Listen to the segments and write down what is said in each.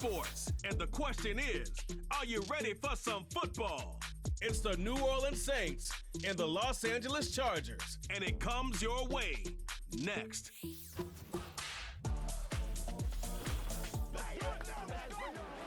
sports. And the question is, are you ready for some football? It's the New Orleans Saints and the Los Angeles Chargers. And it comes your way next.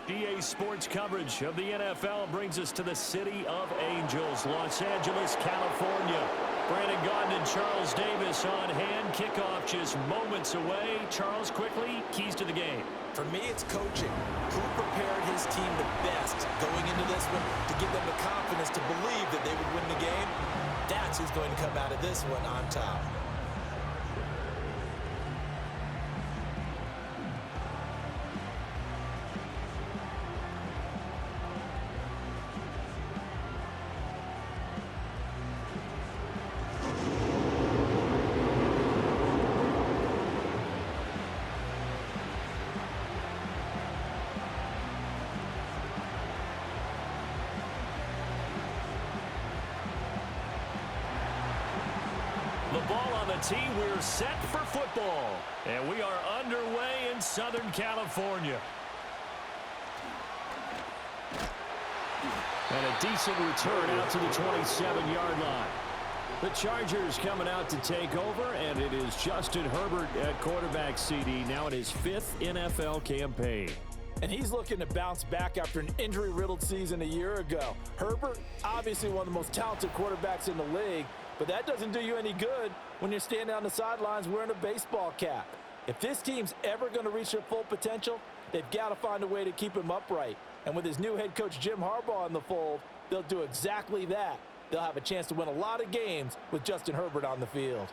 EA Sports coverage of the NFL brings us to the City of Angels, Los Angeles, California. Brandon Gaudin and Charles Davis on hand. Kickoff just moments away. Charles, quickly, keys to the game. For me, it's coaching. Who prepared his team the best going into this one to give them the confidence to believe that they would win the game? That's who's going to come out of this one on top. The ball on the tee, we're set for football. And we are underway in Southern California. And a decent return out to the 27-yard line. The Chargers coming out to take over, and it is Justin Herbert at quarterback CD, now in his 5th NFL campaign. And he's looking to bounce back after an injury-riddled season a year ago. Herbert, obviously one of the most talented quarterbacks in the league, but that doesn't do you any good when you're standing on the sidelines wearing a baseball cap. If this team's ever going to reach their full potential, they've got to find a way to keep him upright. And with his new head coach Jim Harbaugh in the fold, they'll do exactly that. They'll have a chance to win a lot of games with Justin Herbert on the field.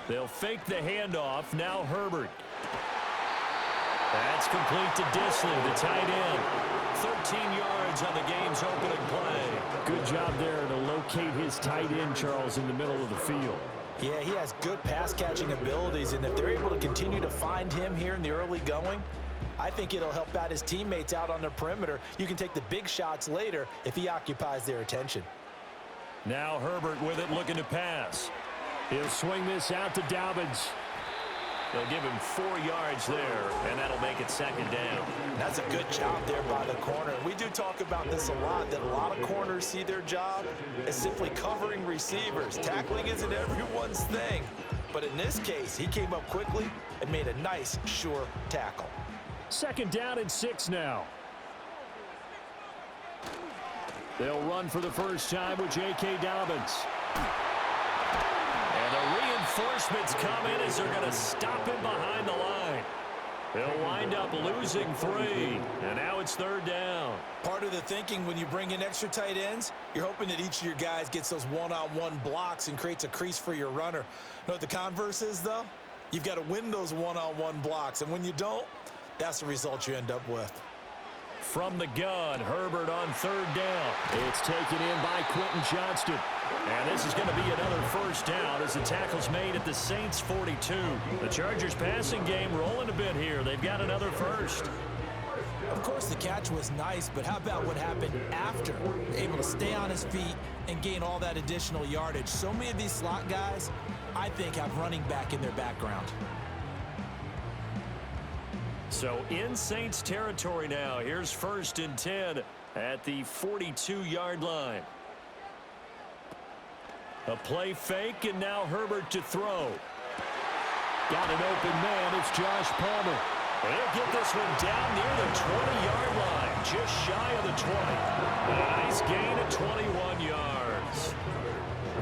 They'll fake the handoff. Now Herbert. That's complete to Disley, the tight end. 13 yards on the game's opening play. Good job there to locate his tight end, Charles, in the middle of the field. Yeah, he has good pass-catching abilities, and if they're able to continue to find him here in the early going, I think it'll help out his teammates out on the perimeter. You can take the big shots later if he occupies their attention. Now Herbert with it, looking to pass. He'll swing this out to Dobbins. They'll give him 4 yards there, and that'll make it second down. That's a good job there by the corner. We do talk about this a lot, that a lot of corners see their job as simply covering receivers. Tackling isn't everyone's thing. But in this case, he came up quickly and made a nice, sure tackle. Second down and 6 now. They'll run for the first time with J.K. Dobbins. And the reinforcements come in as they're going to stop him behind the line. They'll wind up losing 3, and now it's third down. Part of the thinking when you bring in extra tight ends, you're hoping that each of your guys gets those one-on-one blocks and creates a crease for your runner. You know what the converse is, though? You've got to win those one-on-one blocks, and when you don't, that's the result you end up with. From the gun, Herbert on third down. It's taken in by Quentin Johnston. And this is going to be another first down as the tackle's made at the Saints 42. The Chargers passing game rolling a bit here. They've got another first. Of course, the catch was nice, but how about what happened after? Able to stay on his feet and gain all that additional yardage. So many of these slot guys, I think, have running back in their background. So in Saints territory now. Here's 1st and 10 at the 42-yard line. A play fake, and now Herbert to throw. Got an open man. It's Josh Palmer. He'll get this one down near the 20-yard line, just shy of the 20. A nice gain of 21 yards.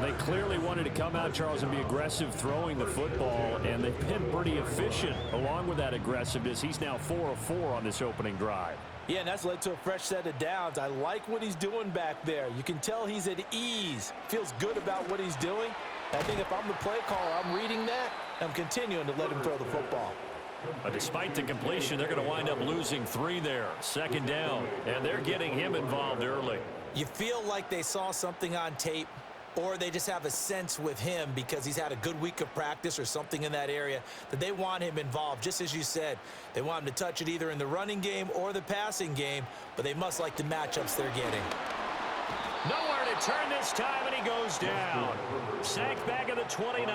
They clearly wanted to come out, Charles, and be aggressive throwing the football, and they've been pretty efficient along with that aggressiveness. He's now 4 of 4 on this opening drive. Yeah, and that's led to a fresh set of downs. I like what he's doing back there. You can tell he's at ease, feels good about what he's doing. I think if I'm the play caller, I'm reading that, and I'm continuing to let him throw the football. But despite the completion, they're going to wind up losing 3 there. Second down, and they're getting him involved early. You feel like they saw something on tape, or they just have a sense with him because he's had a good week of practice or something in that area that they want him involved. Just as you said, they want him to touch it either in the running game or the passing game, but they must like the matchups they're getting. Nowhere to return this time, and he goes down. Sacked back at the 29.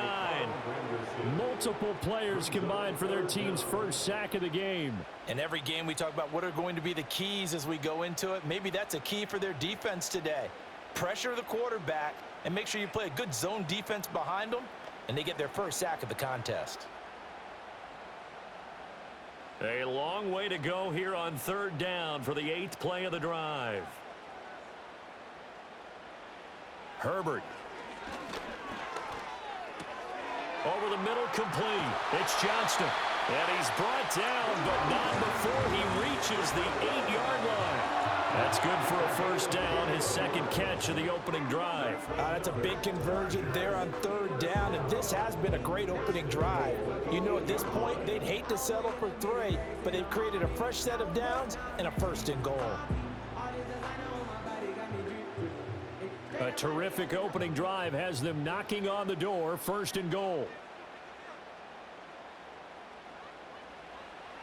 Multiple players combined for their team's first sack of the game. In every game we talk about what are going to be the keys as we go into it. Maybe that's a key for their defense today. Pressure the quarterback and make sure you play a good zone defense behind them, and they get their first sack of the contest. A long way to go here on third down for the 8th play of the drive. Herbert. Over the middle, complete. It's Johnston. And he's brought down, but not before he reaches the 8-yard line. That's good for a first down, his second catch of the opening drive. That's a big conversion there on third down, and this has been a great opening drive. You know, at this point, they'd hate to settle for 3, but they've created a fresh set of downs and a first and goal. A terrific opening drive has them knocking on the door, first and goal.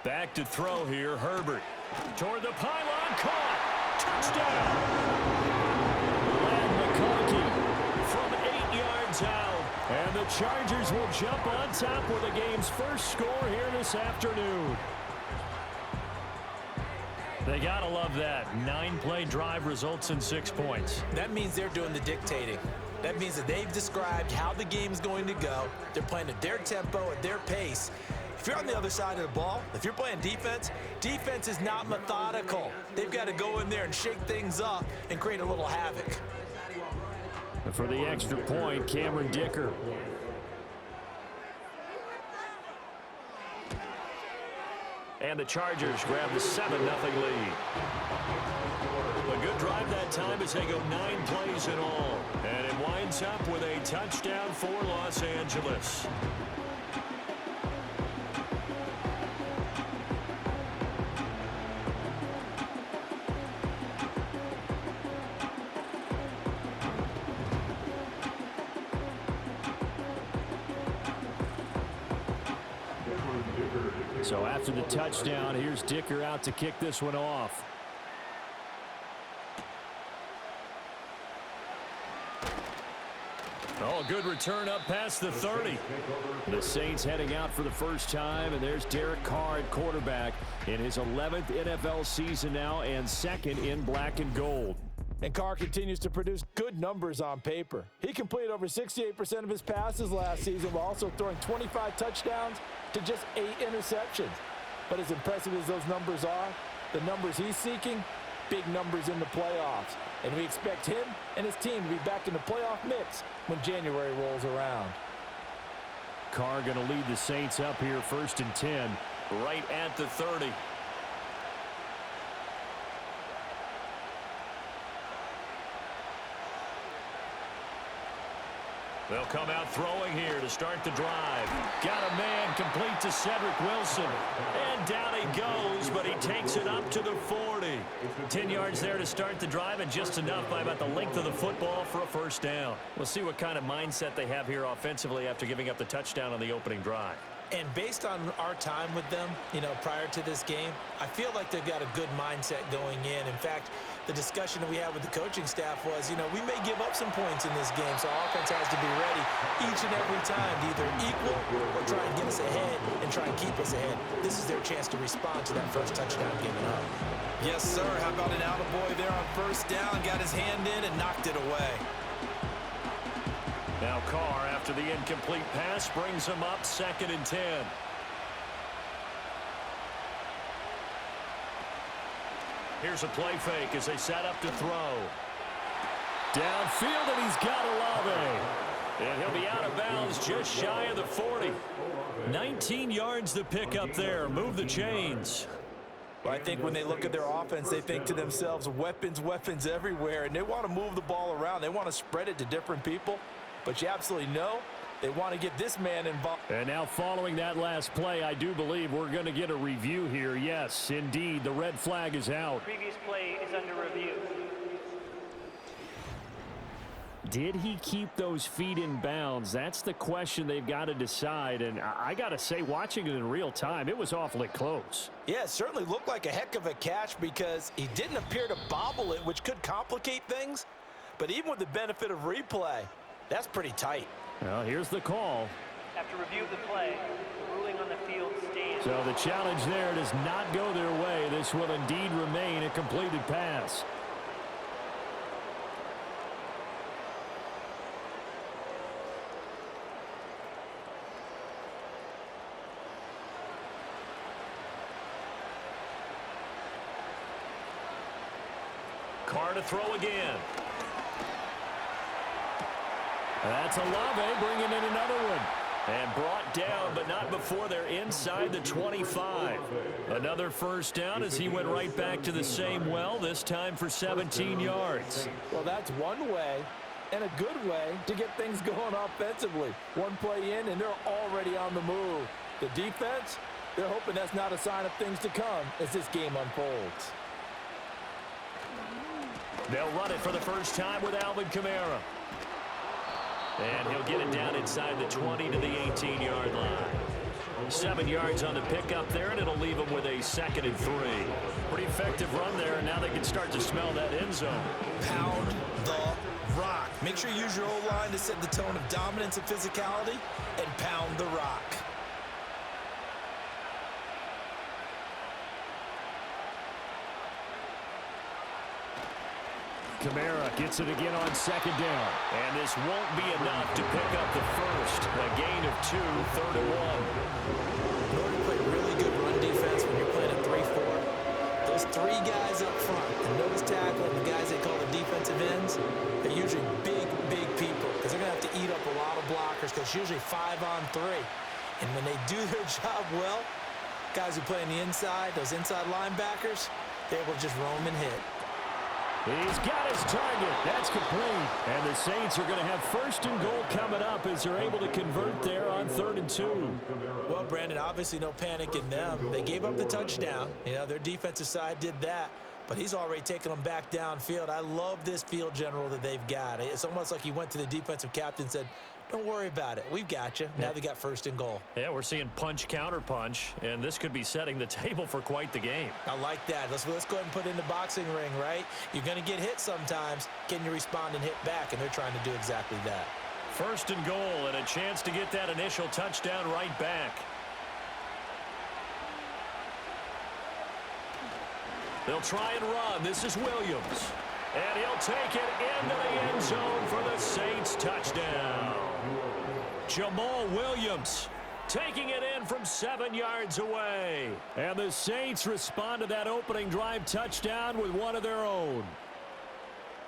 Back to throw here, Herbert. Toward the pylon, caught. Touchdown. Len McConkey from 8 yards out. And the Chargers will jump on top with the game's first score here this afternoon. They gotta love that. 9-play drive results in 6 points. That means they're doing the dictating. That means that they've described how the game's going to go. They're playing at their tempo, at their pace. If you're on the other side of the ball, if you're playing defense, defense is not methodical. They've got to go in there and shake things up and create a little havoc. For the extra point, Cameron Dicker. And the Chargers grab the 7-0 lead. A good drive that time as they go 9 plays in all. And it winds up with a touchdown for Los Angeles. So after the touchdown, here's Dicker out to kick this one off. Oh, good return up past the 30. The Saints heading out for the first time, and there's Derek Carr at quarterback in his 11th NFL season now and second in black and gold. And Carr continues to produce good numbers on paper. He completed over 68% of his passes last season while also throwing 25 touchdowns to just 8 interceptions. But as impressive as those numbers are, the numbers he's seeking, big numbers in the playoffs. And we expect him and his team to be back in the playoff mix when January rolls around. Carr going to lead the Saints up here, 1st and 10, right at the 30. They'll come out throwing here to start the drive. Got a man complete to Cedric Wilson. And down he goes, but he takes it up to the 40. 10 yards there to start the drive, and just enough by about the length of the football for a first down. We'll see what kind of mindset they have here offensively after giving up the touchdown on the opening drive. And based on our time with them, prior to this game, I feel like they've got a good mindset going in. In fact, the discussion that we had with the coaching staff was, we may give up some points in this game, so our offense has to be ready each and every time to either equal or try and get us ahead and try and keep us ahead. This is their chance to respond to that first touchdown given up. Yes, sir. How about an attaboy there on first down? Got his hand in and knocked it away. Now Carr, after the incomplete pass, brings him up 2nd and 10. Here's a play fake as they set up to throw. Downfield, and he's got Olave. And he'll be out of bounds just shy of the 40. 19 yards to pick up there. Move the chains. Well, I think when they look at their offense, they think to themselves, weapons, weapons everywhere. And they want to move the ball around. They want to spread it to different people. But you absolutely know they want to get this man involved. And now following that last play, I do believe we're going to get a review here. Yes, indeed, the red flag is out. Previous play is under review. Did he keep those feet in bounds? That's the question they've got to decide. And I got to say, watching it in real time, it was awfully close. Yeah, it certainly looked like a heck of a catch because he didn't appear to bobble it, which could complicate things. But even with the benefit of replay, that's pretty tight. Well, here's the call. After review of the play, the ruling on the field stands. So the challenge there does not go their way. This will indeed remain a completed pass. Carr to throw again. That's Olave bringing in another one. And brought down, but not before they're inside the 25. Another first down as he went right back to the same well, this time for 17 yards. Well, that's one way and a good way to get things going offensively. One play in, and they're already on the move. The defense, they're hoping that's not a sign of things to come as this game unfolds. They'll run it for the first time with Alvin Kamara. And he'll get it down inside the 20 to the 18-yard line. 7 yards on the pickup there, and it'll leave them with a 2nd and 3. Pretty effective run there, and now they can start to smell that end zone. Pound the rock. Make sure you use your O-line to set the tone of dominance and physicality, and pound the rock. Kamara gets it again on 2nd down. And this won't be enough to pick up the first. A gain of 2, 3rd and 1. In order to play really good run defense when you're playing a 3-4, those 3 guys up front, the nose tackle and the guys they call the defensive ends, they're usually big, big people because they're going to have to eat up a lot of blockers because it's usually 5-on-3. And when they do their job well, guys who play on the inside, those inside linebackers, they're able to just roam and hit. He's got his target. That's complete. And the Saints are going to have 1st and goal coming up as they're able to convert there on 3rd and 2. Well, Brandon, obviously no panic in them. They gave up the touchdown. You know, their defensive side did that. But he's already taken them back downfield. I love this field general that they've got. It's almost like he went to the defensive captain and said, don't worry about it. We've got you. Now they got 1st and goal. Yeah, we're seeing punch, counter punch, and this could be setting the table for quite the game. I like that. Let's go ahead and put it in the boxing ring, right? You're going to get hit sometimes. Can you respond and hit back? And they're trying to do exactly that. 1st and goal and a chance to get that initial touchdown right back. They'll try and run. This is Williams. And he'll take it into the end zone for the Saints touchdown. Jamal Williams taking it in from 7 yards away. And the Saints respond to that opening drive touchdown with one of their own.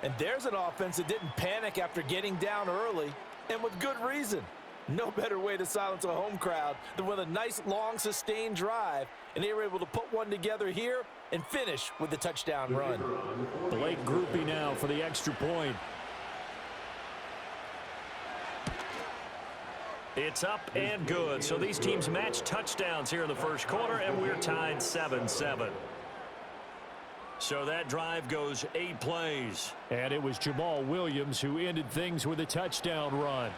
And there's an offense that didn't panic after getting down early, and with good reason. No better way to silence a home crowd than with a nice, long, sustained drive. And they were able to put one together here and finish with the touchdown run. Blake Groupie now for the extra point. It's up and good. So these teams match touchdowns here in the first quarter, and we're tied 7-7. So that drive goes 8 plays. And it was Jamal Williams who ended things with a touchdown run.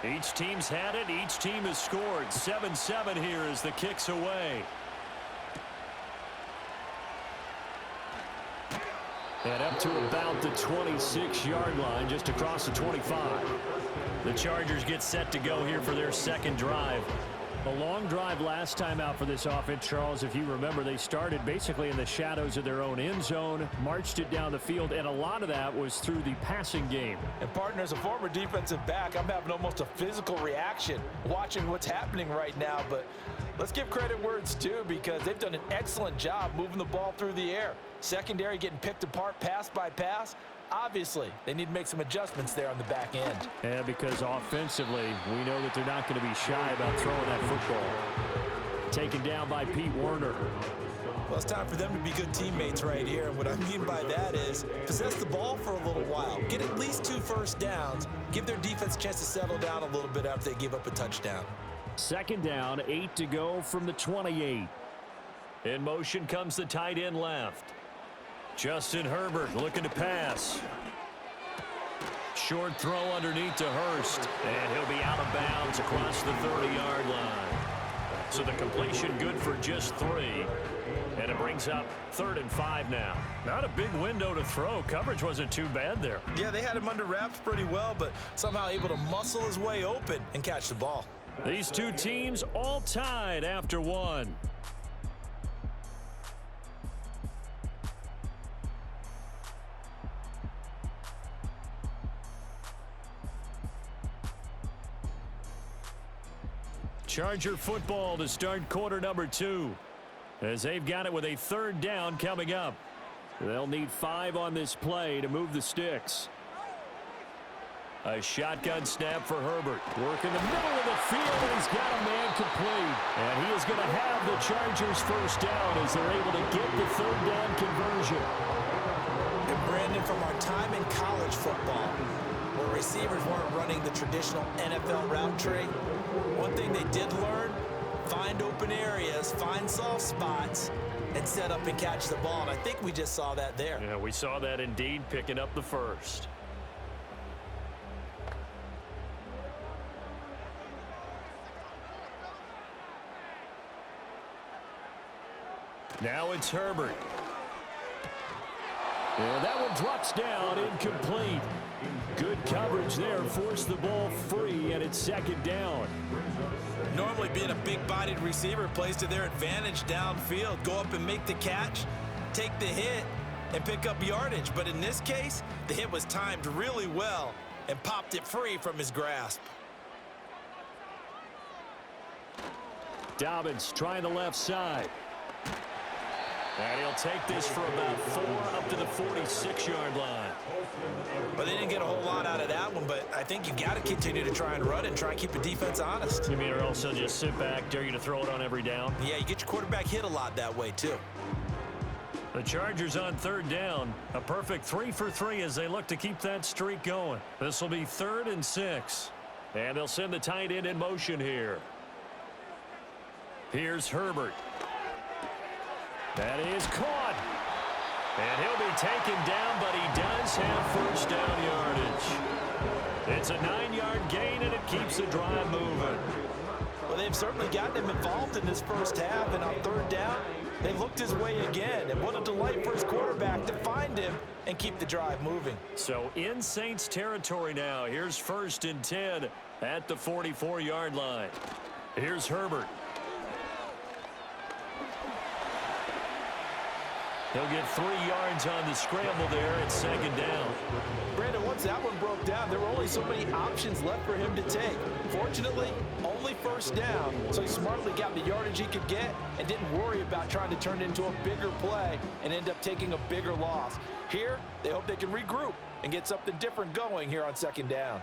Each team's had it. Each team has scored. 7-7 here as the kick's away. And up to about the 26-yard line, just across the 25. The Chargers get set to go here for their 2nd drive. A long drive last time out for this offense, Charles. If you remember, they started basically in the shadows of their own end zone, marched it down the field, and a lot of that was through the passing game. And, partner, as a former defensive back, I'm having almost a physical reaction watching what's happening right now. But let's give credit where it's due because they've done an excellent job moving the ball through the air. Secondary getting picked apart pass by pass. Obviously, they need to make some adjustments there on the back end. Yeah, because offensively, we know that they're not going to be shy about throwing that football. Taken down by Pete Werner. Well, it's time for them to be good teammates right here. And what I mean by that is possess the ball for a little while. Get at least 2 first downs. Give their defense a chance to settle down a little bit after they give up a touchdown. 2nd down, 8 to go from the 28. In motion comes the tight end left. Justin Herbert looking to pass. Short throw underneath to Hurst. And he'll be out of bounds across the 30-yard line. So the completion good for just 3. And it brings up 3rd and 5 now. Not a big window to throw. Coverage wasn't too bad there. Yeah, they had him under wraps pretty well, but somehow able to muscle his way open and catch the ball. These two teams all tied after 1. Charger football to start quarter number 2. As they've got it with a 3rd down coming up. They'll need 5 on this play to move the sticks. A shotgun snap for Herbert. Work in the middle of the field, and he's got a man complete. And he is going to have the Chargers first down as they're able to get the 3rd down conversion. And Brandon, from our time in college football, where receivers weren't running the traditional NFL route tree, one thing they did learn, find open areas, find soft spots, and set up and catch the ball. And I think we just saw that there. Yeah, we saw that indeed, picking up the first. Now it's Herbert. And that one drops down, incomplete. Good coverage there, forced the ball free, and it's 2nd down. Normally being a big-bodied receiver plays to their advantage downfield. Go up and make the catch, take the hit, and pick up yardage. But in this case, the hit was timed really well and popped it free from his grasp. Dobbins trying the left side. And he'll take this for about 4 up to the 46-yard line. But they didn't get a whole lot out of that one, but I think you got to continue to try and run and try and keep the defense honest. You mean or also just sit back, dare you to throw it on every down? Yeah, you get your quarterback hit a lot that way, too. The Chargers on 3rd down. A perfect 3 for 3 as they look to keep that streak going. This will be 3rd and 6. And they'll send the tight end in motion here. Here's Herbert. That is caught. And he'll be taken down, but he does have first down yardage. It's a 9-yard gain, and it keeps the drive moving. Well, they've certainly gotten him involved in this first half, and on 3rd down, they looked his way again. And what a delight for his quarterback to find him and keep the drive moving. So in Saints territory now. Here's 1st and 10 at the 44-yard line. Here's Herbert. He'll get 3 yards on the scramble there. It's 2nd down. Brandon, once that one broke down, there were only so many options left for him to take. Fortunately, only first down, so he smartly got the yardage he could get and didn't worry about trying to turn it into a bigger play and end up taking a bigger loss. Here, they hope they can regroup and get something different going here on 2nd down.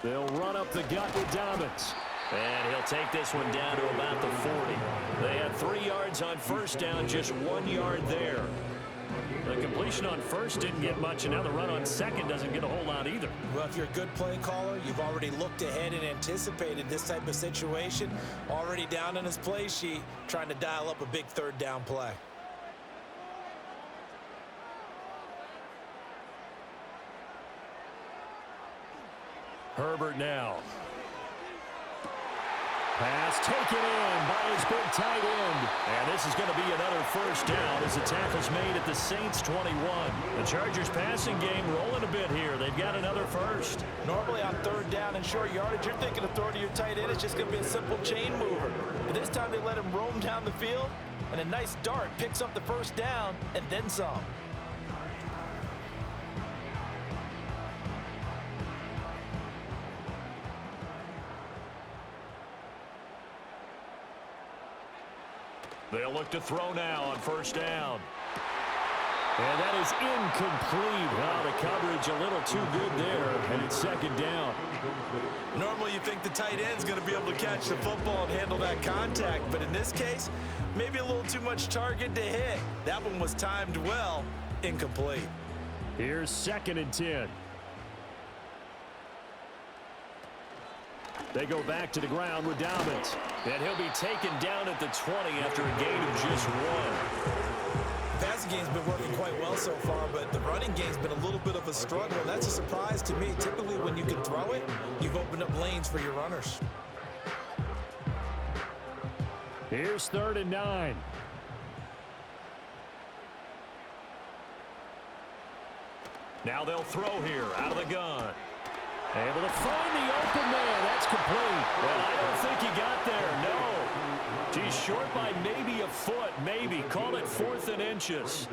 They'll run up the gut with Dobbins. And he'll take this one down to about the 40. They had 3 yards on first down, just 1 yard there. The completion on first didn't get much, and now the run on second doesn't get a whole lot either. Well, if you're a good play caller, you've already looked ahead and anticipated this type of situation. Already down on his play sheet, trying to dial up a big 3rd down play. Herbert now. Pass taken in by his big tight end. And this is going to be another first down as the tackle's made at the Saints 21. The Chargers passing game rolling a bit here. They've got another first. Normally on 3rd down and short yardage, you're thinking of throwing to your tight end. It's just going to be a simple chain mover. But this time they let him roam down the field, and a nice dart picks up the first down and then some. They'll look to throw now on first down. And that is incomplete. Wow, the coverage a little too good there, and it's 2nd down. Normally you think the tight end's going to be able to catch the football and handle that contact, but in this case, maybe a little too much target to hit. That one was timed well, incomplete. Here's 2nd and 10. They go back to the ground with Dobbins. And he'll be taken down at the 20 after a gain of just 1. The passing game's been working quite well so far, but the running game's been a little bit of a struggle. That's a surprise to me. Typically, when you can throw it, you've opened up lanes for your runners. Here's 3rd and 9. Now they'll throw here out of the gun. Able to find the open man. That's complete. And I don't think he got there. No. He's short by maybe a foot. Maybe. Call it 4th and inches.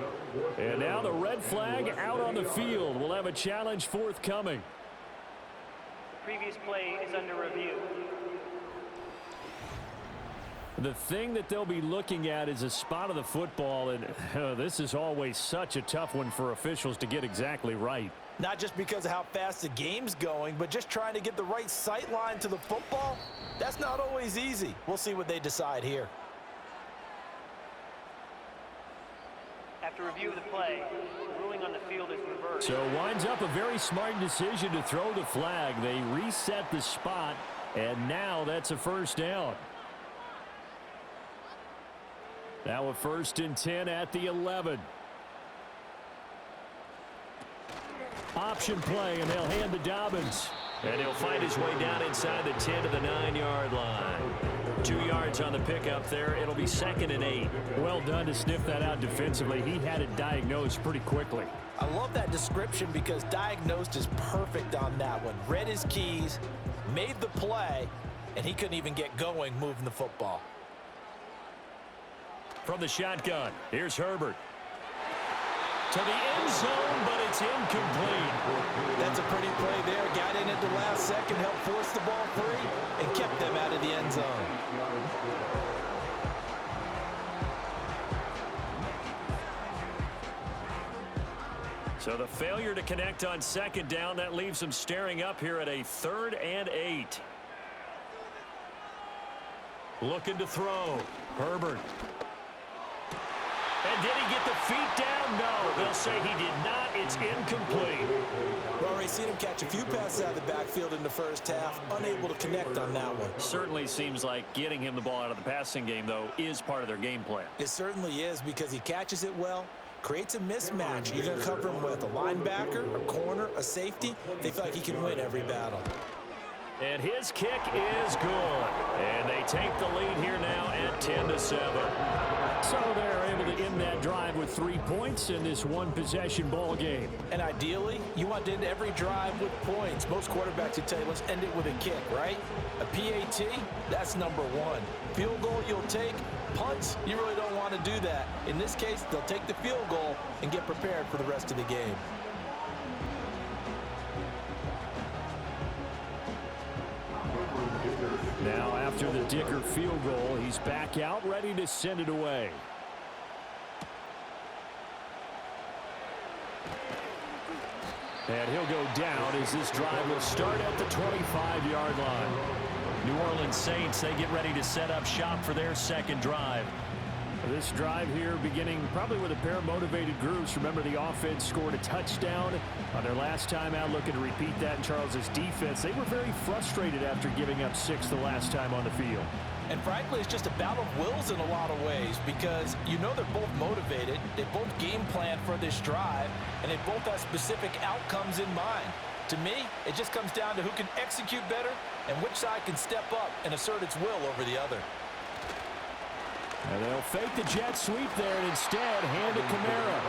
And now the red flag out on the field. We'll have a challenge forthcoming. The previous play is under review. The thing that they'll be looking at is a spot of the football, and this is always such a tough one for officials to get exactly right. Not just because of how fast the game's going, but just trying to get the right sight line to the football. That's not always easy. We'll see what they decide here. After review of the play, the ruling on the field is reversed. So winds up a very smart decision to throw the flag. They reset the spot, and now that's a 1st down. Now a 1st and 10 at the 11. Option play, and they'll hand to Dobbins. And he'll find his way down inside the 10 to the 9-yard line. 2 yards on the pickup there. It'll be 2nd and 8. Well done to sniff that out defensively. He had it diagnosed pretty quickly. I love that description because diagnosed is perfect on that one. Read his keys, made the play, and he couldn't even get going moving the football. From the shotgun, here's Herbert. To the end zone, but it's incomplete. That's a pretty play there. Got in at the last second, helped force the ball free, and kept them out of the end zone. So the failure to connect on 2nd down, that leaves them staring up here at a 3rd and 8. Looking to throw. Herbert. And did he get the feet down? No. They'll say he did not. It's incomplete. We've already seen him catch a few passes out of the backfield in the first half. Unable to connect on that one. Certainly seems like getting him the ball out of the passing game, though, is part of their game plan. It certainly is because he catches it well, creates a mismatch. You're going to cover him with a linebacker, a corner, a safety. They feel like he can win every battle. And his kick is good. And they take the lead here now at 10-7. So they're able to end that drive with 3 points in this one-possession ball game. And ideally, you want to end every drive with points. Most quarterbacks would tell you, let's end it with a kick, right? A PAT, that's number 1. Field goal you'll take. Punts, you really don't want to do that. In this case, they'll take the field goal and get prepared for the rest of the game. Now after the Dicker field goal, he's back out ready to send it away. And he'll go down as this drive will start at the 25-yard line. New Orleans Saints, they get ready to set up shop for their 2nd drive. This drive here beginning probably with a pair of motivated groups. Remember, the offense scored a touchdown on their last time out, looking to repeat that in Charles's defense. They were very frustrated after giving up 6 the last time on the field. And frankly, it's just a battle of wills in a lot of ways because you know they're both motivated, they both game plan for this drive, and they both have specific outcomes in mind. To me, it just comes down to who can execute better and which side can step up and assert its will over the other. And they'll fake the jet sweep there and instead hand it Kamara.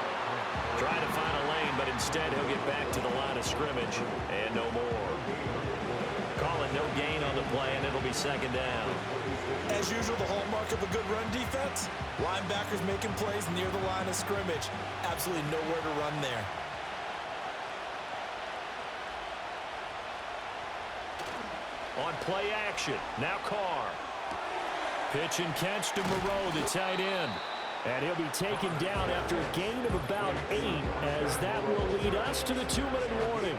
Trying to find a lane, but instead he'll get back to the line of scrimmage and no more. Call it no gain on the play, and it'll be 2nd down. As usual, the hallmark of a good run defense, linebackers making plays near the line of scrimmage. Absolutely nowhere to run there. On play action, now Carr. Pitch and catch to Moreau, the tight end. And he'll be taken down after a gain of about 8, as that will lead us to the 2-minute warning.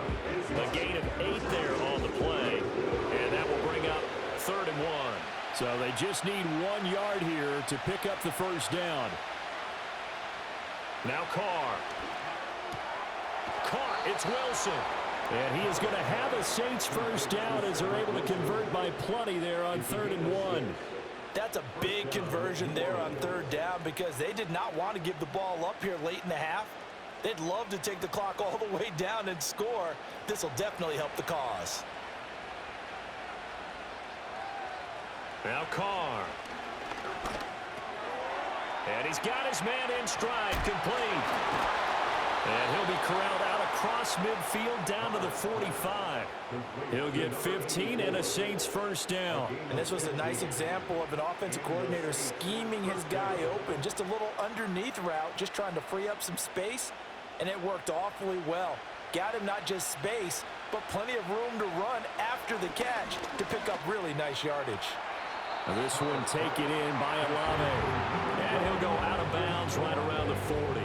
A gain of 8 there on the play, and that will bring up 3rd and 1. So they just need 1 yard here to pick up the 1st down. Now Carr. Caught, it's Wilson. And he is going to have a Saints first down as they're able to convert by plenty there on 3rd and 1. That's a big conversion there on 3rd down because they did not want to give the ball up here late in the half. They'd love to take the clock all the way down and score. This will definitely help the cause. Now Carr. And he's got his man in stride, complete. And he'll be corralled out across midfield down to the 45. He'll get 15 and a Saints first down. And this was a nice example of an offensive coordinator scheming his guy open. Just a little underneath route, just trying to free up some space. And it worked awfully well. Got him not just space, but plenty of room to run after the catch to pick up really nice yardage. And this one taken in by Olave. And he'll go out of bounds right around the 40.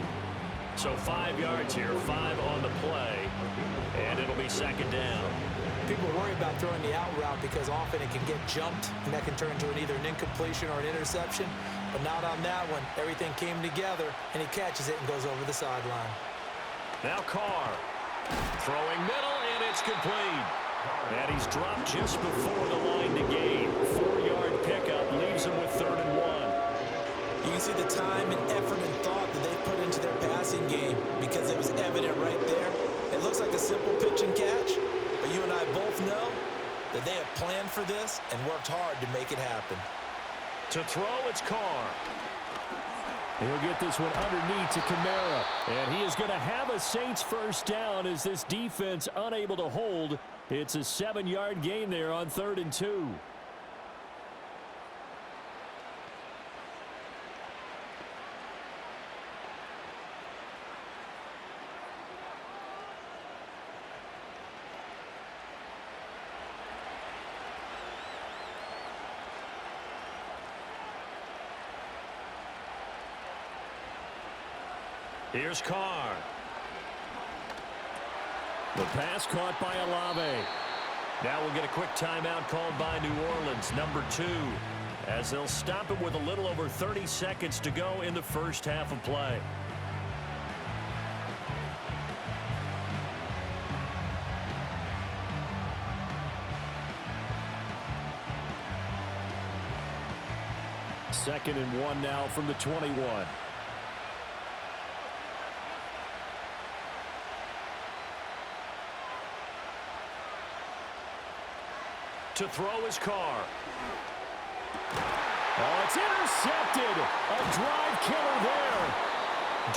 So 5 yards here, 5 on the play. And it'll be 2nd down. People worry about throwing the out route because often it can get jumped, and that can turn into either an incompletion or an interception. But not on that one. Everything came together, and he catches it and goes over the sideline. Now Carr. Throwing middle, and it's complete. And he's dropped just before the line to gain. 4-yard pickup leaves him with 3rd and 1. You can see the time and effort and thought that they put into their passing game because it was evident right there. It looks like a simple pitch and catch, but you and I both know that they have planned for this and worked hard to make it happen. To throw, it's Carr. He'll get this one underneath to Kamara. And he is going to have a Saints first down as this defense unable to hold. It's a 7-yard gain there on 3rd and 2. Here's Carr. The pass caught by Olave. Now we'll get a quick timeout called by New Orleans, number 2, as they'll stop it with a little over 30 seconds to go in the first half of play. Second and 1 now from the 21. To throw his Carr. Oh, it's intercepted. A drive killer there.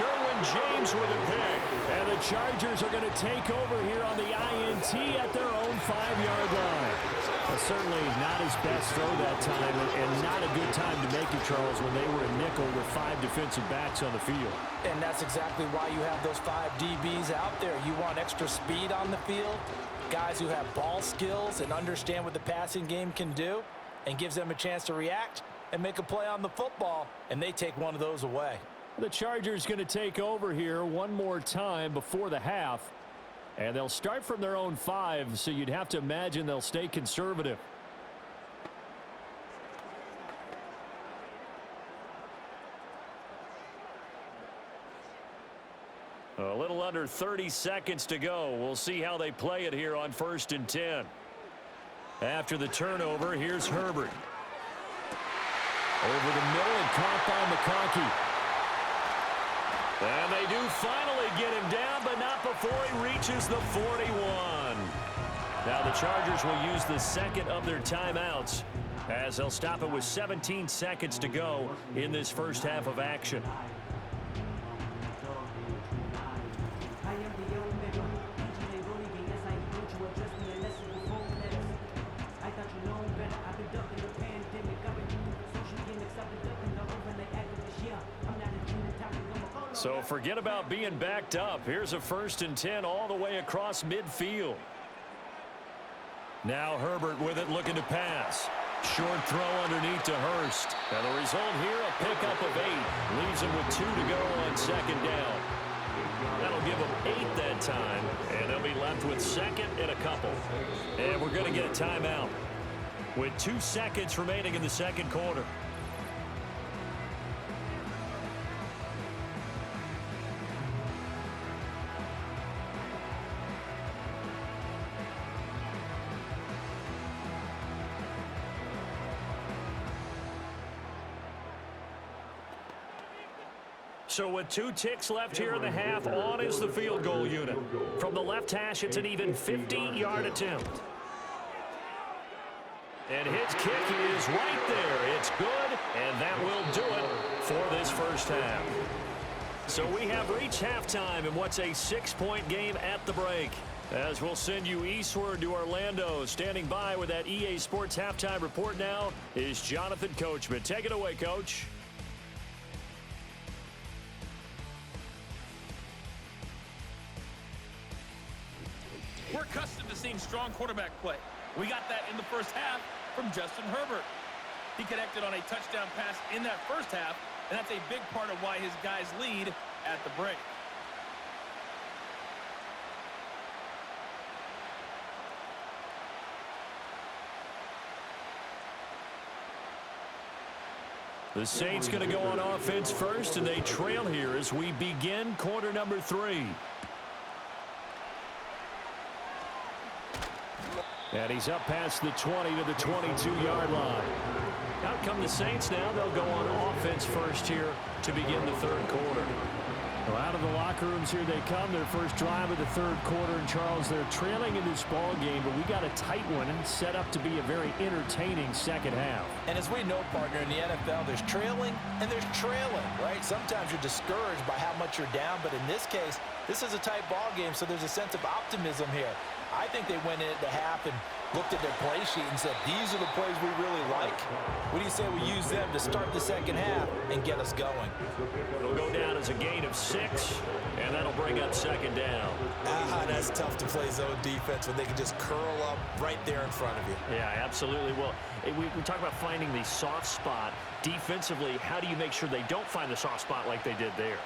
Derwin James with a pick. And the Chargers are going to take over here on the INT at their own 5-yard line. Certainly not his best throw that time, and not a good time to make it, Charles, when they were a nickel with 5 defensive backs on the field. And that's exactly why you have those 5 DBs out there. You want extra speed on the field, guys who have ball skills and understand what the passing game can do, and gives them a chance to react and make a play on the football, and they take one of those away. The Chargers going to take over here one more time before the half. And they'll start from their own 5, so you'd have to imagine they'll stay conservative. A little under 30 seconds to go. We'll see how they play it here on 1st and 10. After the turnover, here's Herbert. Over the middle and caught by McConkey. And they do finally get him down, but not before he reaches the 41. Now the Chargers will use the second of their timeouts as they'll stop it with 17 seconds to go in this first half of action. So forget about being backed up. Here's a 1st and 10 all the way across midfield. Now Herbert with it, looking to pass. Short throw underneath to Hurst. And the result here, a pickup of 8. Leaves him with 2 to go on 2nd down. That'll give him 8 that time. And they'll be left with 2nd and a couple. And we're going to get a timeout with 2 seconds remaining in the 2nd quarter. So with 2 ticks left here in the half, on is the field goal unit. From the left hash, it's an even 50-yard attempt. And his kick is right there. It's good, and that will do it for this first half. So we have reached halftime in what's a 6-point game at the break. As we'll send you eastward to Orlando. Standing by with that EA Sports halftime report now is Jonathan Coachman. Take it away, Coach. We're accustomed to seeing strong quarterback play. We got that in the first half from Justin Herbert. He connected on a touchdown pass in that first half, and that's a big part of why his guys lead at the break. The Saints going to go on offense first, and they trail here as we begin quarter number 3. And he's up past the 20 to the 22-yard line. Out come the Saints now. They'll go on offense first here to begin the third quarter. Well, out of the locker rooms here they come. Their first drive of the third quarter. And, Charles, they're trailing in this ball game, but we got a tight one and set up to be a very entertaining second half. And as we know, partner, in the NFL, there's trailing and there's trailing, right? Sometimes you're discouraged by how much you're down, but in this case, this is a tight ball game, so there's a sense of optimism here. I think they went in at the half and looked at their play sheet and said, these are the plays we really like. What do you say we use them to start the second half and get us going? It'll go down as a gain of 6, and that'll bring up second down. That's tough to play zone defense when they can just curl up right there in front of you. Yeah, absolutely. Well, we talk about finding the soft spot. Defensively, how do you make sure they don't find the soft spot like they did there?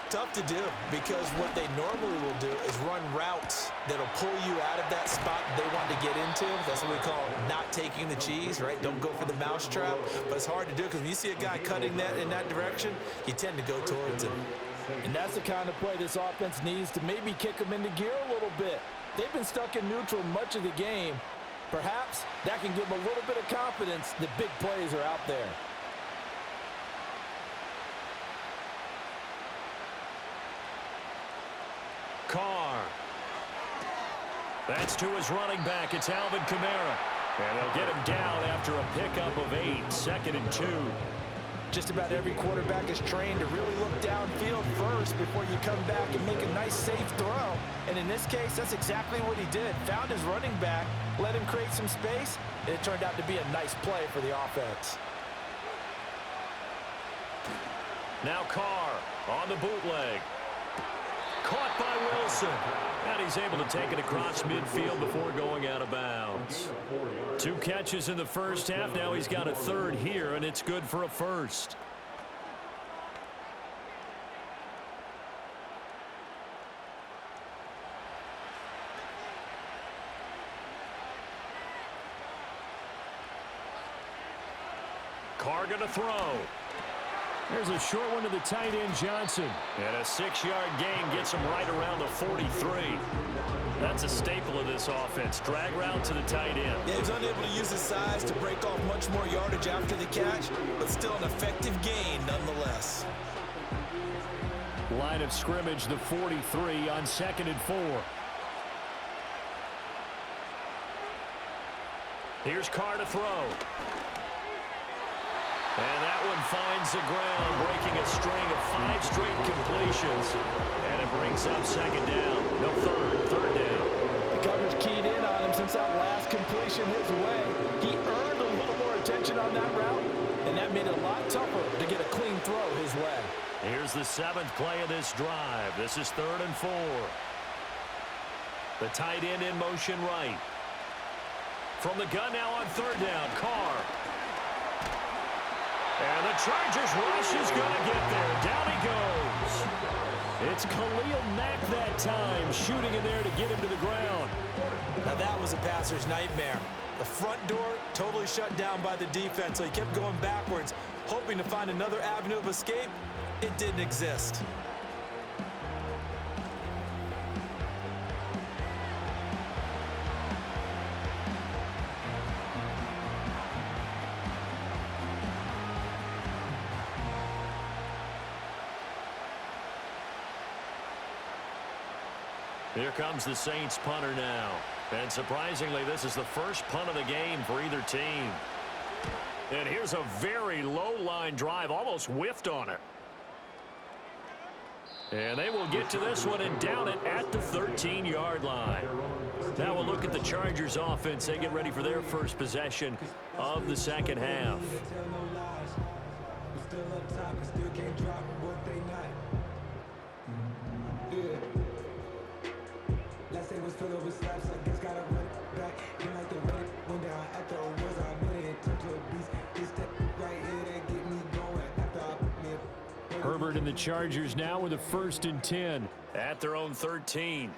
Tough to do, because what they normally will do is run routes that'll pull you out of that spot they want to get into. That's what we call not taking the cheese, right? Don't go for the mousetrap. But it's hard to do because when you see a guy cutting that in that direction, you tend to go towards him. And that's the kind of play this offense needs to maybe kick them into gear a little bit. They've been stuck in neutral much of the game. Perhaps that can give them a little bit of confidence that big plays are out there. Carr. That's to his running back. It's Alvin Kamara. And they'll get him down after a pickup of 8, 2nd and 2. Just about every quarterback is trained to really look downfield first before you come back and make a nice, safe throw. And in this case, that's exactly what he did. Found his running back, let him create some space, and it turned out to be a nice play for the offense. Now Carr on the bootleg. Caught by Wilson. And he's able to take it across midfield before going out of bounds. 2 catches in the first half. Now he's got a third here, and it's good for a first. Carr gonna throw. There's a short one to the tight end, Johnson. And a 6-yard gain gets him right around the 43. That's a staple of this offense. Drag route to the tight end. Yeah, he was unable to use his size to break off much more yardage after the catch, but still an effective gain nonetheless. Line of scrimmage, the 43 on 2nd and 4. Here's Carr to throw. And that one finds the ground, breaking a string of 5 straight completions. And it brings up second down. No, third down. The coverage keyed in on him since that last completion his way. He earned a little more attention on that route, and that made it a lot tougher to get a clean throw his way. Here's the 7th play of this drive. This is 3rd and 4. The tight end in motion right. From the gun now on 3rd down, Carr. And the Chargers rush is going to get there. Down he goes. It's Khalil Mack that time, shooting in there to get him to the ground. Now that was a passer's nightmare. The front door totally shut down by the defense, so he kept going backwards, hoping to find another avenue of escape. It didn't exist. Here comes the Saints punter now. And surprisingly, this is the first punt of the game for either team. And here's a very low-line drive, almost whiffed on it. And they will get to this one and down it at the 13-yard line. Now we'll look at the Chargers offense. They get ready for their first possession of the second half. Herbert and the Chargers now with a 1st and 10 at their own 13.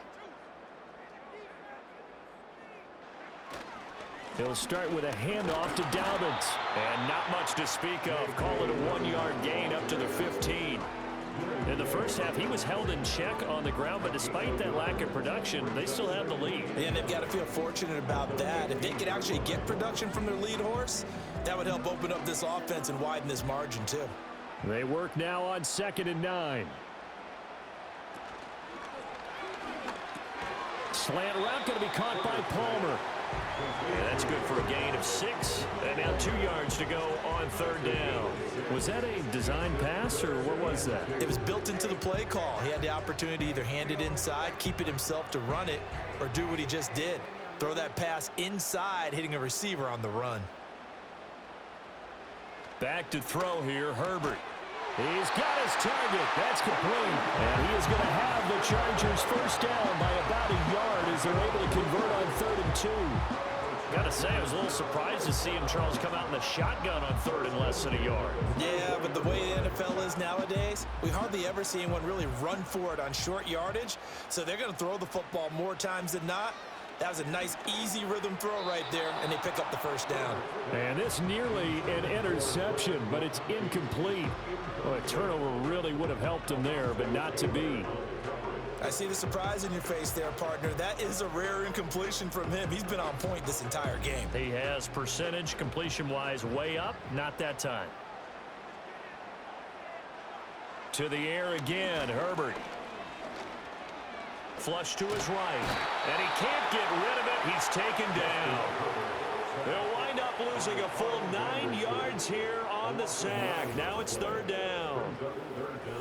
He'll start with a handoff to Dobbins. And not much to speak of. Call it a 1-yard gain up to the 15. In the first half, he was held in check on the ground, but despite that lack of production, they still have the lead. And they've got to feel fortunate about that. If they could actually get production from their lead horse, that would help open up this offense and widen this margin too. They work now on 2nd and 9. Slant route going to be caught by Palmer. Yeah, that's good for a gain of 6. And now 2 yards to go on 3rd down. Was that a design pass, or what was that? It was built into the play call. He had the opportunity to either hand it inside, keep it himself to run it, or do what he just did. Throw that pass inside, hitting a receiver on the run. Back to throw here, Herbert. He's got his target. That's complete. And he is going to have the Chargers first down by about a yard as they're able to convert on 3rd and 2. Got to say, I was a little surprised to see him, Charles, come out in the shotgun on 3rd and less than a yard. Yeah, but the way the NFL is nowadays, we hardly ever see anyone really run for it on short yardage. So they're going to throw the football more times than not. That was a nice, easy rhythm throw right there, and they pick up the first down. And this nearly an interception, but it's incomplete. Well, a turnover really would have helped him there, but not to be. I see the surprise in your face there, partner. That is a rare incompletion from him. He's been on point this entire game. He has percentage completion-wise way up, not that time. To the air again, Herbert. Flush to his right, and he can't get rid of it. He's taken down. They'll wind up losing a full 9 yards here on the sack. Now it's 3rd down.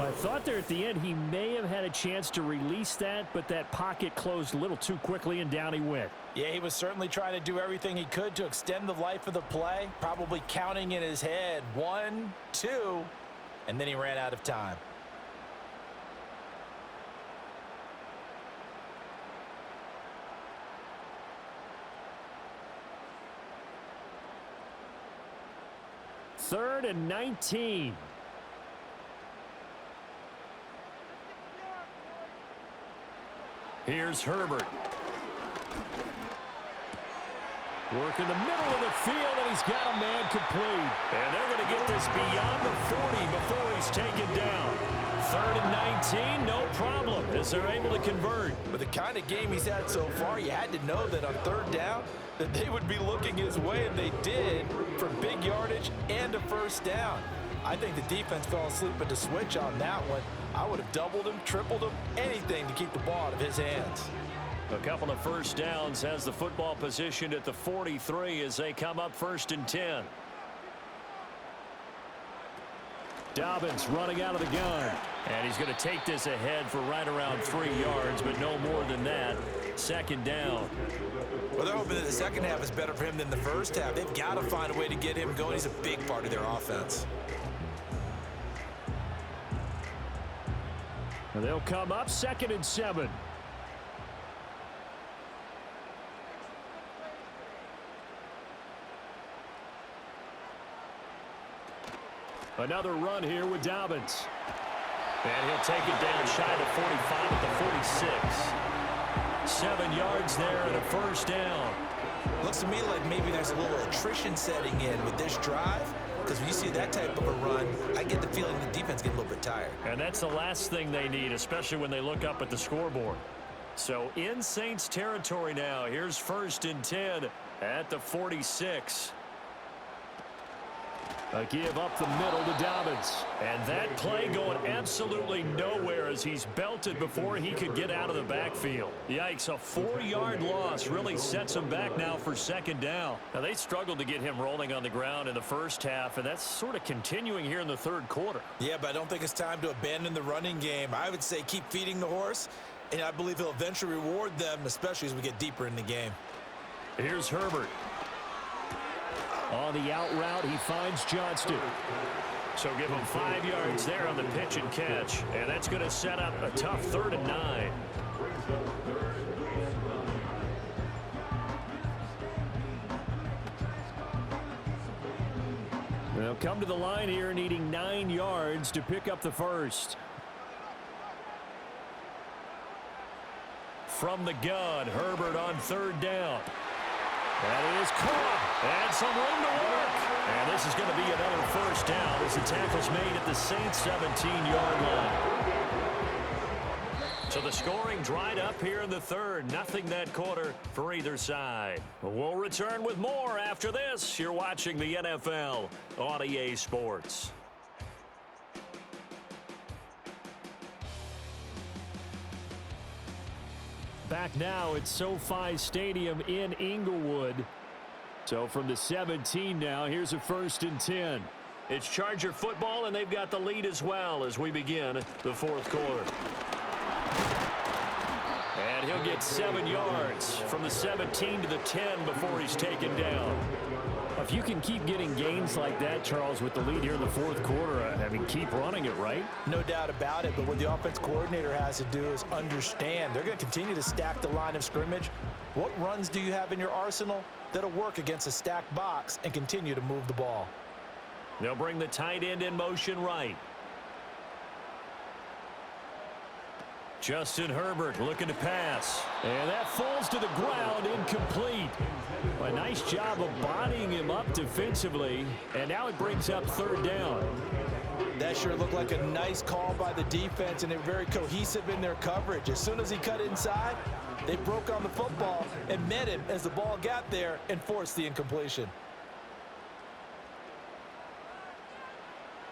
I thought there at the end he may have had a chance to release that, but that pocket closed a little too quickly, and down he went. Yeah, he was certainly trying to do everything he could to extend the life of the play, probably counting in his head 1, 2, and then he ran out of time. Third and 19. Here's Herbert. Work in the middle of the field, and he's got a man complete. And they're going to get this beyond the 40 before he's taken down. 3rd and 19, no problem, as they're able to convert. With the kind of game he's had so far, you had to know that on 3rd down, that they would be looking his way, and they did, for big yardage and a first down. I think the defense fell asleep at the switch on that one. I would have doubled him, tripled him, anything to keep the ball out of his hands. A couple of first downs, has the football positioned at the 43 as they come up 1st and 10. Dobbins running out of the gun. And he's going to take this ahead for right around 3 yards, but no more than that. 2nd down. Well, they're hoping that the second half is better for him than the first half. They've got to find a way to get him going. He's a big part of their offense. And they'll come up 2nd and 7. Another run here with Dobbins. And he'll take it down shy of the 45 at the 46. 7 yards there and a first down. Looks to me like maybe there's a little attrition setting in with this drive. Because when you see that type of a run, I get the feeling the defense gets a little bit tired. And that's the last thing they need, especially when they look up at the scoreboard. So in Saints territory now. Here's 1st and 10 at the 46. A give up the middle to Dobbins. And that play going absolutely nowhere as he's belted before he could get out of the backfield. Yikes, a 4-yard loss really sets him back now for second down. Now, they struggled to get him rolling on the ground in the first half, and that's sort of continuing here in the third quarter. Yeah, but I don't think it's time to abandon the running game. I would say keep feeding the horse, and I believe he'll eventually reward them, especially as we get deeper in the game. Here's Herbert. On the out route, he finds Johnston. So give him 5 yards there on the pitch and catch. And that's going to set up a tough 3rd and 9. They'll come to the line here needing 9 yards to pick up the first. From the gun, Herbert on 3rd down. That is caught. And some room to work. And this is going to be another first down as the tackle's made at the Saints' 17-yard line. So the scoring dried up here in the third. Nothing that quarter for either side. We'll return with more after this. You're watching the NFL on EA Sports. Back now at SoFi Stadium in Inglewood. So from the 17 now, here's a 1st and 10. It's Charger football, and they've got the lead as well as we begin the 4th quarter. And he'll get 7 yards from the 17 to the 10 before he's taken down. If you can keep getting gains like that, Charles, with the lead here in the 4th quarter, I mean, keep running it, right? No doubt about it, but what the offense coordinator has to do is understand. They're going to continue to stack the line of scrimmage. What runs do you have in your arsenal that'll work against a stacked box and continue to move the ball? They'll bring the tight end in motion right. Justin Herbert looking to pass. And that falls to the ground, incomplete. A nice job of bodying him up defensively. And now it brings up 3rd down. That sure looked like a nice call by the defense, and they're very cohesive in their coverage. As soon as he cut inside, they broke on the football and met him as the ball got there and forced the incompletion.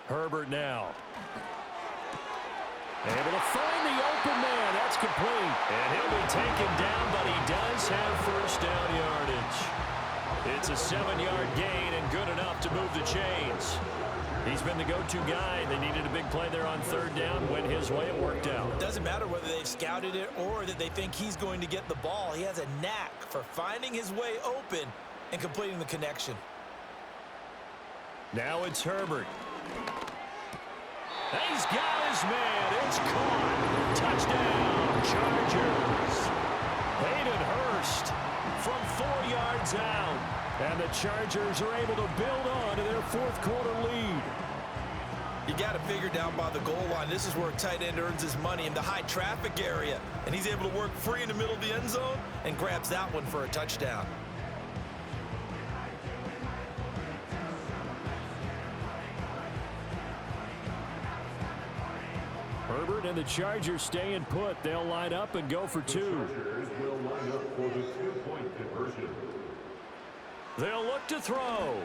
Herbert now. Able to find the open man. That's complete. And he'll be taken down, but he does have first down yardage. It's a 7-yard gain and good enough to move the chains. He's been the go-to guy. They needed a big play there on 3rd down. Went his way. It worked out. It doesn't matter whether they've scouted it or that they think he's going to get the ball. He has a knack for finding his way open and completing the connection. Now it's Herbert. He's got his man. It's caught. Touchdown, Chargers. Hayden Hurst from 4 yards out. And the Chargers are able to build on to their 4th quarter lead. You got to figure down by the goal line. This is where a tight end earns his money in the high traffic area. And he's able to work free in the middle of the end zone and grabs that one for a touchdown. Herbert and the Chargers staying put. They'll line up and go for 2. Will line up for the 2-point conversion. They'll look to throw.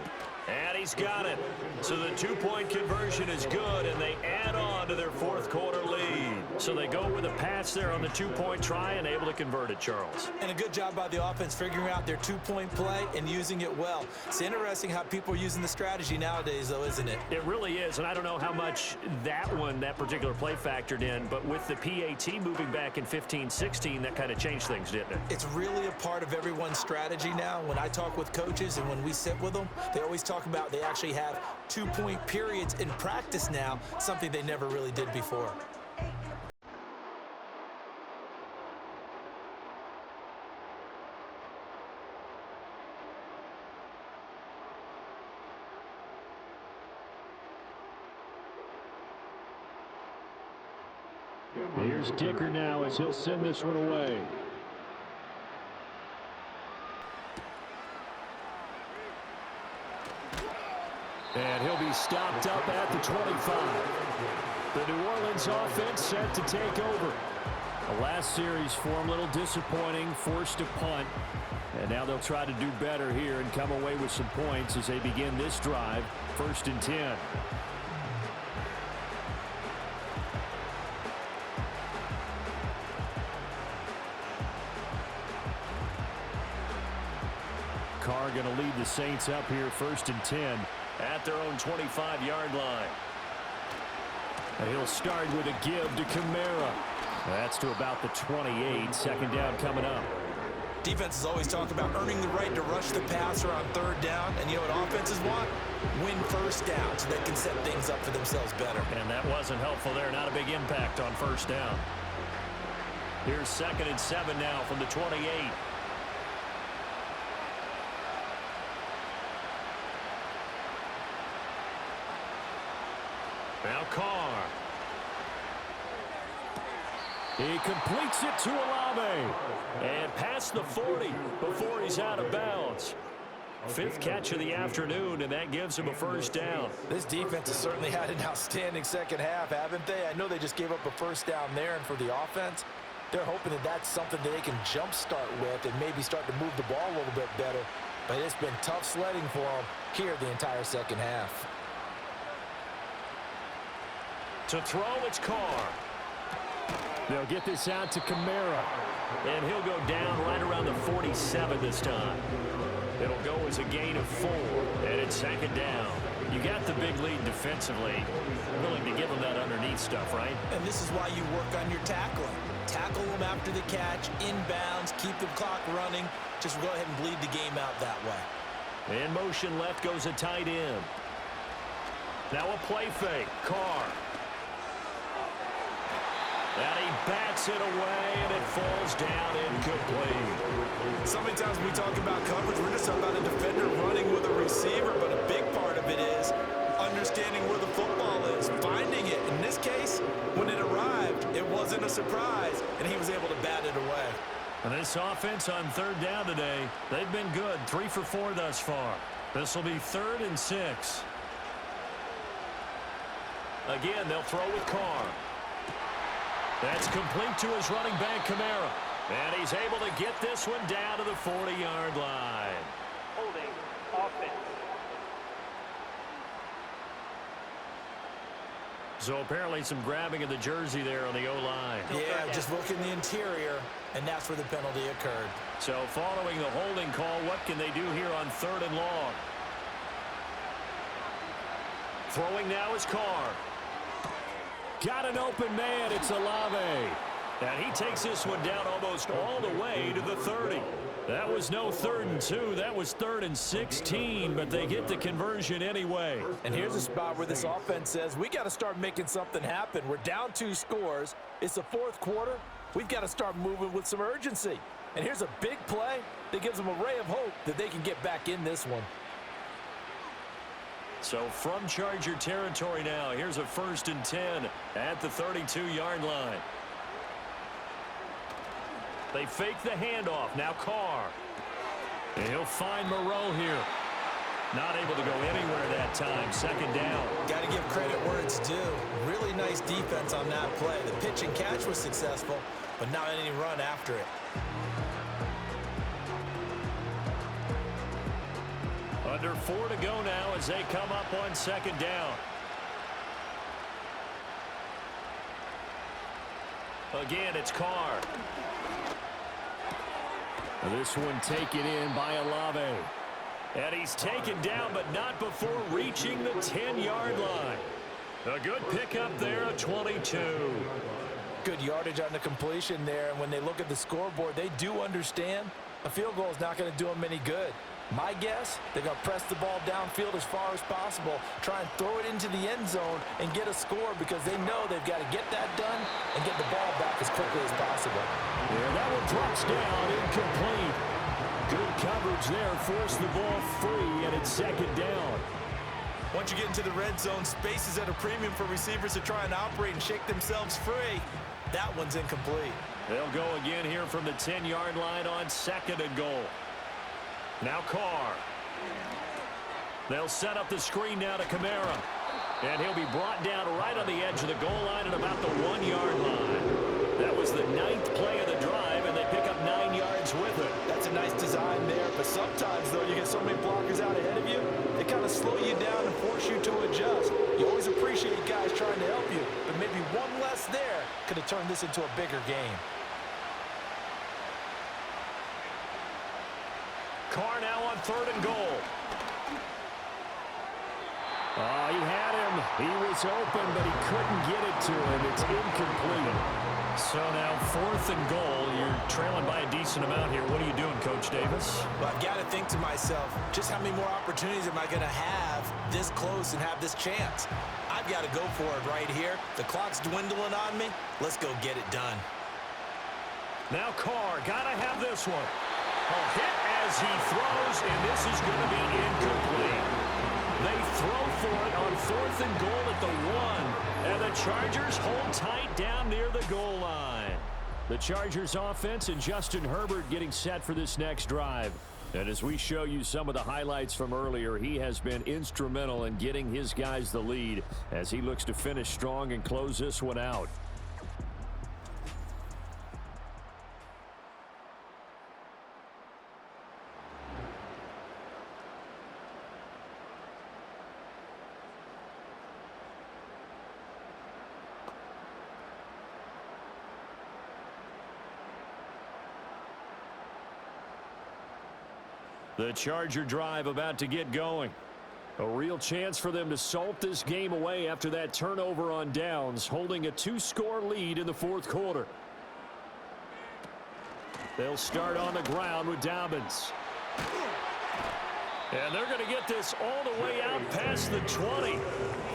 And he's got it. So the 2-point conversion is good, and they add on to their 4th quarter lead. So they go with a pass there on the 2-point try and able to convert it, Charles. And a good job by the offense figuring out their 2-point play and using it well. It's interesting how people are using the strategy nowadays, though, isn't it? It really is, and I don't know how much that particular play factored in, but with the PAT moving back in 15-16, that kind of changed things, didn't it? It's really a part of everyone's strategy now. When I talk with coaches and when we sit with them, they always talk about they actually have 2-point periods in practice now, something they never really did before. Here's Dicker now as he'll send this one away. And he'll be stopped up at the 25. The New Orleans offense set to take over. The last series for him, a little disappointing, forced a punt. And now they'll try to do better here and come away with some points as they begin this drive, 1st and 10. Carr going to lead the Saints up here, 1st and 10 at their own 25-yard line. And he'll start with a give to Kamara. That's to about the 28. 2nd down coming up. Defenses always talk about earning the right to rush the passer on 3rd down. And you know what offenses want? Win 1st down so they can set things up for themselves better. And that wasn't helpful there. Not a big impact on 1st down. Here's 2nd and 7 now from the 28. Now Carr. He completes it to Olave. And past the 40 before he's out of bounds. 5th catch of the afternoon, and that gives him a 1st down. This defense has certainly had an outstanding 2nd half, haven't they? I know they just gave up a 1st down there, and for the offense, they're hoping that that's something that they can jumpstart with and maybe start to move the ball a little bit better. But it's been tough sledding for them here the entire 2nd half. To throw, it's Carr. They'll get this out to Kamara. And he'll go down right around the 47 this time. It'll go as a gain of 4. And it's 2nd down. You got the big lead defensively. Willing to give them that underneath stuff, right? And this is why you work on your tackling. Tackle them after the catch, inbounds, keep the clock running. Just go ahead and bleed the game out that way. In motion left goes a tight end. Now a play fake. Carr. And he bats it away, and it falls down incomplete. So many times when we talk about coverage, we're just talking about a defender running with a receiver, but a big part of it is understanding where the football is, finding it. In this case, when it arrived, it wasn't a surprise, and he was able to bat it away. And this offense on 3rd down today, they've been good, 3 for 4 thus far. This will be 3rd and 6. Again, they'll throw with Carr. That's complete to his running back, Kamara. And he's able to get this one down to the 40-yard line. Holding offense. So apparently some grabbing of the jersey there on the O-line. Yeah, just look in the interior, and that's where the penalty occurred. So following the holding call, what can they do here on 3rd and long? Throwing now is Carr. Got an open man. It's Olave. And he takes this one down almost all the way to the 30. That was no 3rd and 2. That was 3rd and 16, but they get the conversion anyway. And here's a spot where this offense says, we got to start making something happen. We're down 2 scores. It's the 4th quarter. We've got to start moving with some urgency. And here's a big play that gives them a ray of hope that they can get back in this one. So from Charger territory now, here's a 1st and 10 at the 32-yard line. They fake the handoff. Now Carr. And he'll find Moreau here. Not able to go anywhere that time. 2nd down. Got to give credit where it's due. Really nice defense on that play. The pitch and catch was successful, but not any run after it. Under 4 to go now as they come up on 2nd down. Again, it's Carr. This one taken in by Olave. And he's taken down, but not before reaching the 10-yard line. A good pickup there, a 22. Good yardage on the completion there, and when they look at the scoreboard, they do understand a field goal is not going to do them any good. My guess, they're going to press the ball downfield as far as possible, try and throw it into the end zone and get a score because they know they've got to get that done and get the ball back as quickly as possible. Yeah, that one drops down, incomplete. Good coverage there, forced the ball free, and it's 2nd down. Once you get into the red zone, space is at a premium for receivers to try and operate and shake themselves free. That one's incomplete. They'll go again here from the 10-yard line on 2nd and goal. Now Carr. They'll set up the screen now to Kamara. And he'll be brought down right on the edge of the goal line at about the 1-yard line. That was the 9th play of the drive, and they pick up 9 yards with it. That's a nice design there, but sometimes, though, you get so many blockers out ahead of you, they kind of slow you down and force you to adjust. You always appreciate guys trying to help you, but maybe one less there could have turned this into a bigger game. Carr now on 3rd and goal. Oh, he had him. He was open, but he couldn't get it to him. It's incomplete. So now 4th and goal. You're trailing by a decent amount here. What are you doing, Coach Davis? Well, I've got to think to myself, just how many more opportunities am I going to have this close and have this chance? I've got to go for it right here. The clock's dwindling on me. Let's go get it done. Now Carr, got to have this one. A hit as he throws, and this is going to be incomplete. They throw for it on 4th and goal at the 1. And the Chargers hold tight down near the goal line. The Chargers offense and Justin Herbert getting set for this next drive. And as we show you some of the highlights from earlier, he has been instrumental in getting his guys the lead as he looks to finish strong and close this one out. The Charger drive about to get going. A real chance for them to salt this game away after that turnover on downs, holding a 2-score lead in the 4th quarter. They'll start on the ground with Dobbins. And they're going to get this all the way out past the 20.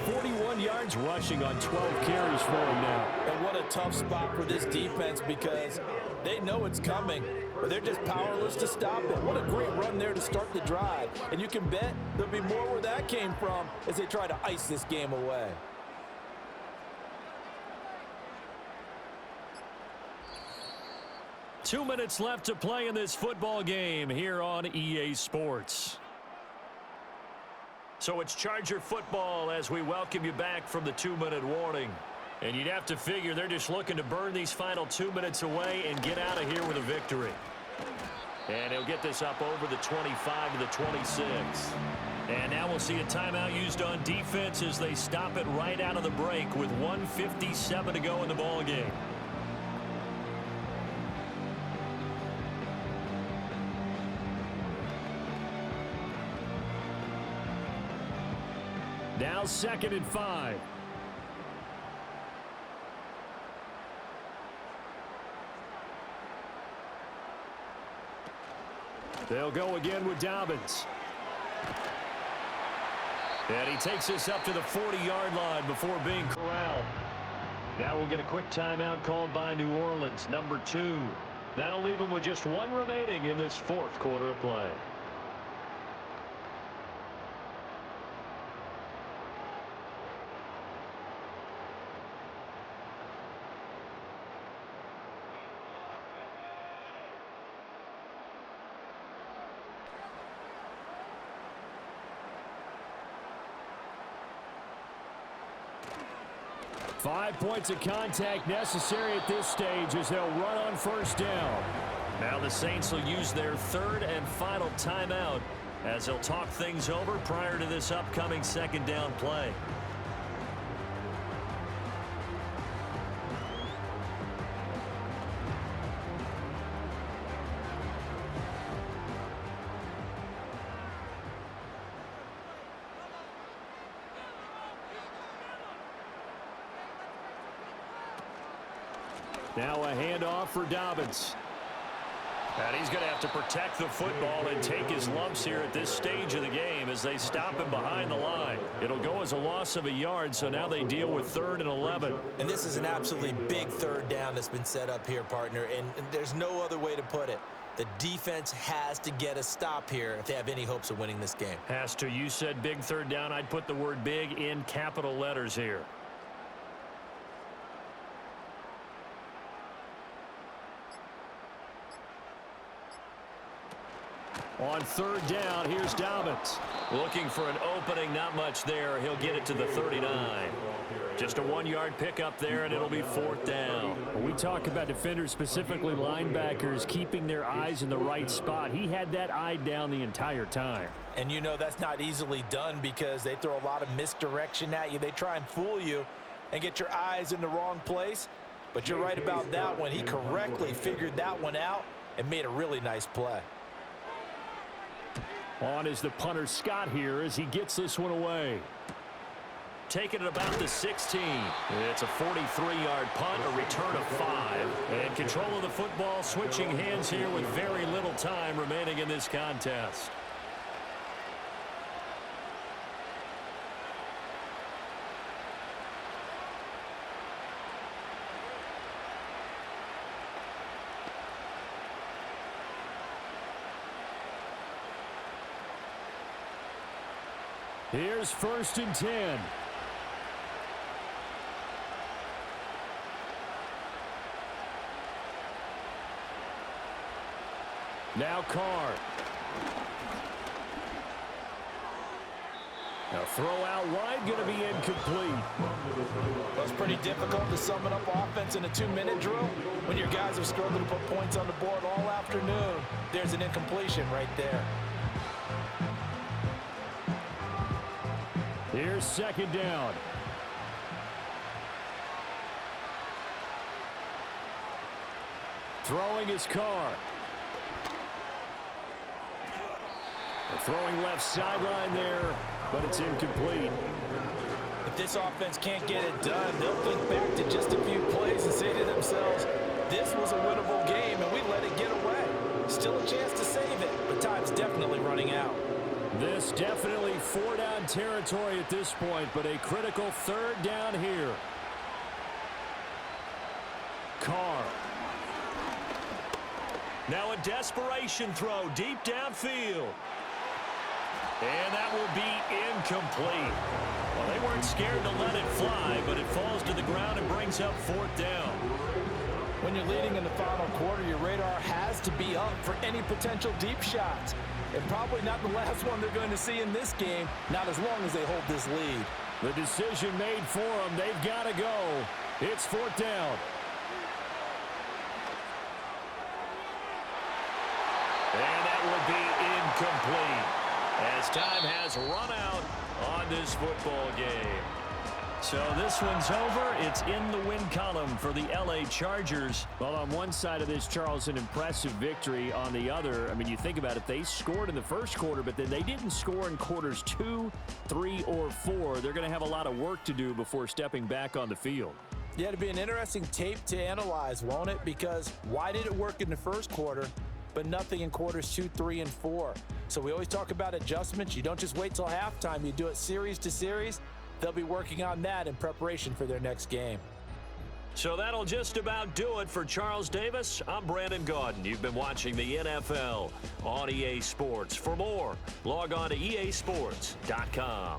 41 yards rushing on 12 carries for him now. And what a tough spot for this defense because they know it's coming, but they're just powerless to stop it. What a great run there to start the drive. And you can bet there'll be more where that came from as they try to ice this game away. Two minutes left to play in this football game here on EA Sports. So it's Charger football as we welcome you back from the 2-minute warning. And you'd have to figure they're just looking to burn these final 2 minutes away and get out of here with a victory. And he'll get this up over the 25 to the 26. And now we'll see a timeout used on defense as they stop it right out of the break with 1:57 to go in the ball game. Now 2nd and 5. They'll go again with Dobbins. And he takes this up to the 40-yard line before being corralled. Now we'll get a quick timeout called by New Orleans, number 2. That'll leave them with just 1 remaining in this 4th quarter of play. Five points of contact necessary at this stage as they'll run on 1st down. Now the Saints will use their 3rd and final timeout as they'll talk things over prior to this upcoming 2nd down play. Now a handoff for Dobbins. And he's going to have to protect the football and take his lumps here at this stage of the game as they stop him behind the line. It'll go as a loss of a yard, so now they deal with 3rd and 11. And this is an absolutely big 3rd down that's been set up here, partner, and there's no other way to put it. The defense has to get a stop here if they have any hopes of winning this game. Has to. You said big 3rd down. I'd put the word big in capital letters here. On 3rd down, here's Dobbins. Looking for an opening, not much there. He'll get it to the 39. Just a 1-yard pickup there, and it'll be 4th down. We talk about defenders, specifically linebackers, keeping their eyes in the right spot. He had that eye down the entire time. And you know that's not easily done because they throw a lot of misdirection at you. They try and fool you and get your eyes in the wrong place. But you're right about that one. He correctly figured that one out and made a really nice play. On is the punter Scott here as he gets this one away. Taking it about the 16. It's a 43-yard punt, a return of 5. And control of the football switching hands here with very little time remaining in this contest. Here's 1st and 10. Now Carr. Now throw out wide, going to be incomplete. Well, it's pretty difficult to summon up offense in a 2-minute drill when your guys have struggled to put points on the board all afternoon. There's an incompletion right there. Here's 2nd down. Throwing his Carr. Throwing left sideline there, but it's incomplete. If this offense can't get it done, they'll think back to just a few plays and say to themselves, this was a winnable game and we let it get away. Still a chance to save it, but time's definitely running out. This definitely 4-down territory at this point, but a critical 3rd down here. Carr. Now a desperation throw deep downfield. And that will be incomplete. Well, they weren't scared to let it fly, but it falls to the ground and brings up 4th down. When you're leading in the final quarter, your radar has to be up for any potential deep shots. And probably not the last one they're going to see in this game, not as long as they hold this lead. The decision made for them. They've got to go. It's 4th down. And that will be incomplete as time has run out on this football game. So this one's over. It's in the win column for the LA Chargers. Well, on one side of this, Charles, an impressive victory. On the other, I mean, you think about it, they scored in the first quarter, but then they didn't score in quarters 2, 3, or 4. They're going to have a lot of work to do before stepping back on the field. Yeah, it'll be an interesting tape to analyze, won't it? Because why did it work in the first quarter, but nothing in quarters 2, 3, and 4? So we always talk about adjustments. You don't just wait till halftime. You do it series to series. They'll be working on that in preparation for their next game. So that'll just about do it for Charles Davis. I'm Brandon Gaudin. You've been watching the NFL on EA Sports. For more, log on to easports.com.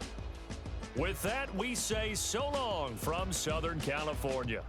With that, we say so long from Southern California.